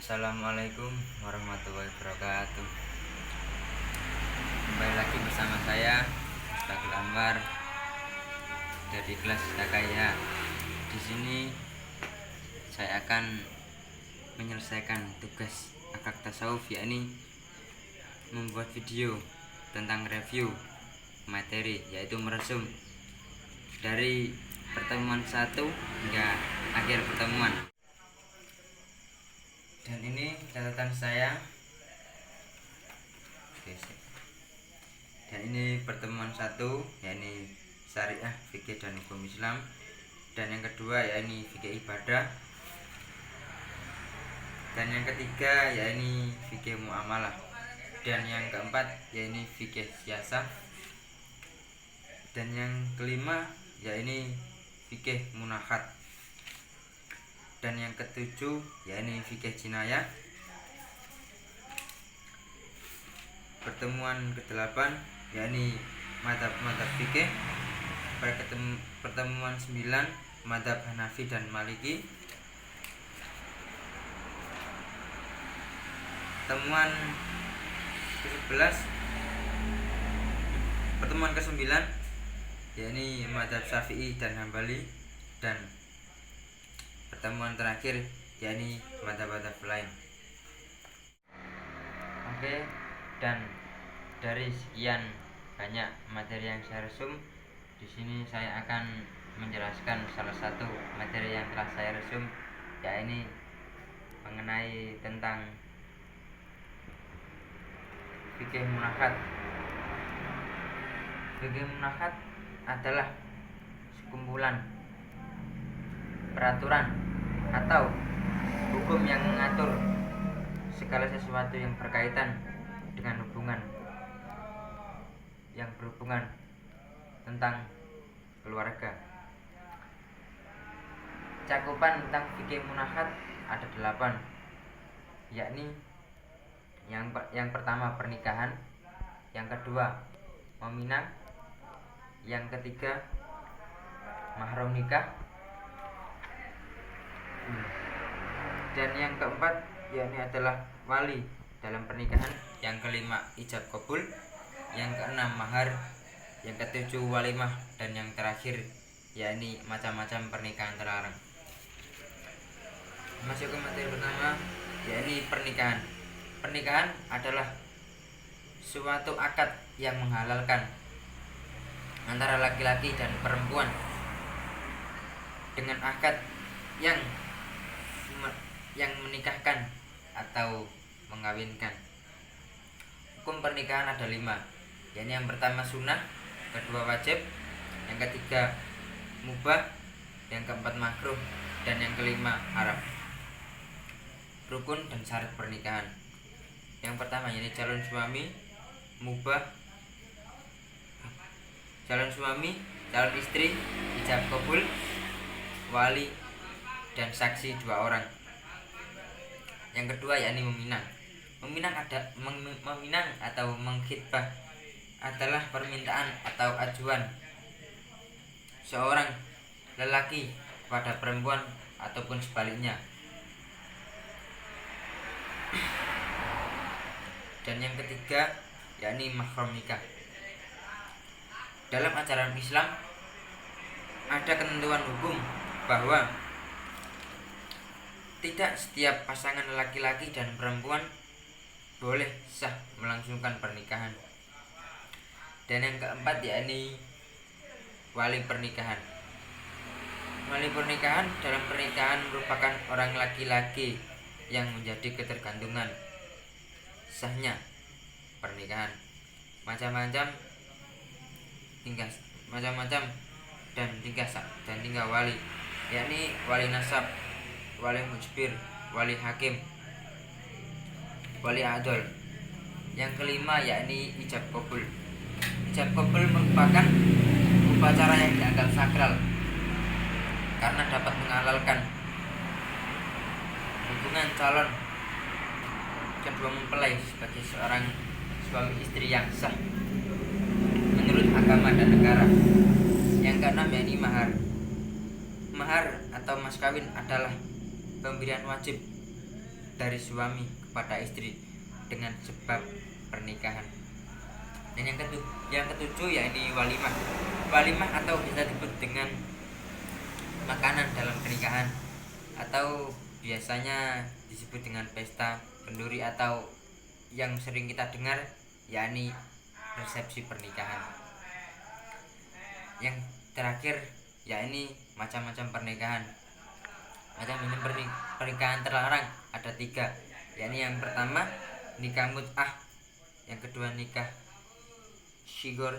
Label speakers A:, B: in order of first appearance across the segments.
A: Assalamualaikum warahmatullahi wabarakatuh. Kembali lagi bersama saya Ustadzul Anwar dari kelas KKIH. Di sini saya akan menyelesaikan tugas akad tasawuf, yakni membuat video tentang review materi, yaitu meresum dari pertemuan 1 hingga akhir pertemuan. Dan ini catatan saya. Dan ini pertemuan 1, yakni syariah, fikih dan hukum Islam. Dan yang kedua yakni fikih ibadah. Dan yang ketiga yakni fikih muamalah. Dan yang keempat yakni fikih siasah. Dan yang kelima yakni fikih munakat. Dan yang ketujuh yakni fikih jinayah. Pertemuan ke-8 yakni madhab fikih. Pada pertemuan 9 madhab Hanafi dan Maliki. Pertemuan ke-9 yakni madhab Syafi'i dan Hambali. Dan pertemuan terakhir yakni madhab-madhab lain. Oke, dan dari sekian banyak materi yang saya resum, di sini saya akan menjelaskan salah satu materi yang telah saya resum, yakni mengenai tentang fikih munakat. Fikih munakat adalah sekumpulan peraturan atau hukum yang mengatur segala sesuatu yang berkaitan dengan berhubungan tentang keluarga. Cakupan tentang fikih munakat ada 8, yakni yang pertama pernikahan, yang kedua meminang, yang ketiga mahram nikah, dan yang keempat yakni adalah wali dalam pernikahan, yang kelima ijab kabul, yang keenam mahar, yang ketujuh walimah, dan yang terakhir yakni macam-macam pernikahan terlarang. Masuk ke materi pertama, yakni pernikahan. Pernikahan adalah suatu akad yang menghalalkan antara laki-laki dan perempuan dengan akad yang menikahkan atau mengawinkan. Hukum pernikahan ada 5, yakni yang pertama sunnah, kedua wajib, yang ketiga mubah, yang keempat makruh, dan yang kelima haram. Rukun dan syarat pernikahan. Yang pertama yakni calon suami, mubah, calon suami, calon istri, ijab kabul, wali, dan saksi 2 orang. Yang kedua yakni meminang. Meminang atau mengkhitbah adalah permintaan atau ajuan seorang lelaki pada perempuan ataupun sebaliknya. Dan yang ketiga yakni mahram nikah. Dalam ajaran Islam ada ketentuan hukum bahwa tidak setiap pasangan laki-laki dan perempuan boleh sah melangsungkan pernikahan. Dan yang keempat yakni wali pernikahan. Wali pernikahan dalam pernikahan merupakan orang laki-laki yang menjadi ketergantungan sahnya pernikahan. Macam-macam dan tingkah wali, yakni wali nasab, wali mujbir, wali hakim, wali adol. Yang kelima yakni ijab kabul. Ijab kabul merupakan upacara yang dianggap sakral karena dapat menghalalkan hubungan calon kedua mempelai sebagai seorang suami istri yang sah menurut agama dan negara. Yang keenam yakni mahar. Mahar atau mas kawin adalah pemberian wajib dari suami kepada istri dengan sebab pernikahan. Dan yang ketujuh yakni walimah. Walimah atau bisa disebut dengan makanan dalam pernikahan, atau biasanya disebut dengan pesta kenduri, atau yang sering kita dengar yakni resepsi pernikahan. Yang terakhir yakni macam-macam pernikahan. Macam-macam pernikahan terlarang ada 3, yakni yang pertama nikah mut'ah, yang kedua nikah syigor,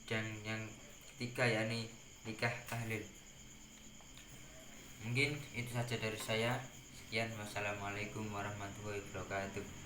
A: dan yang ketiga yakni nikah tahlil. Mungkin itu saja dari saya. Sekian, wassalamualaikum warahmatullahi wabarakatuh.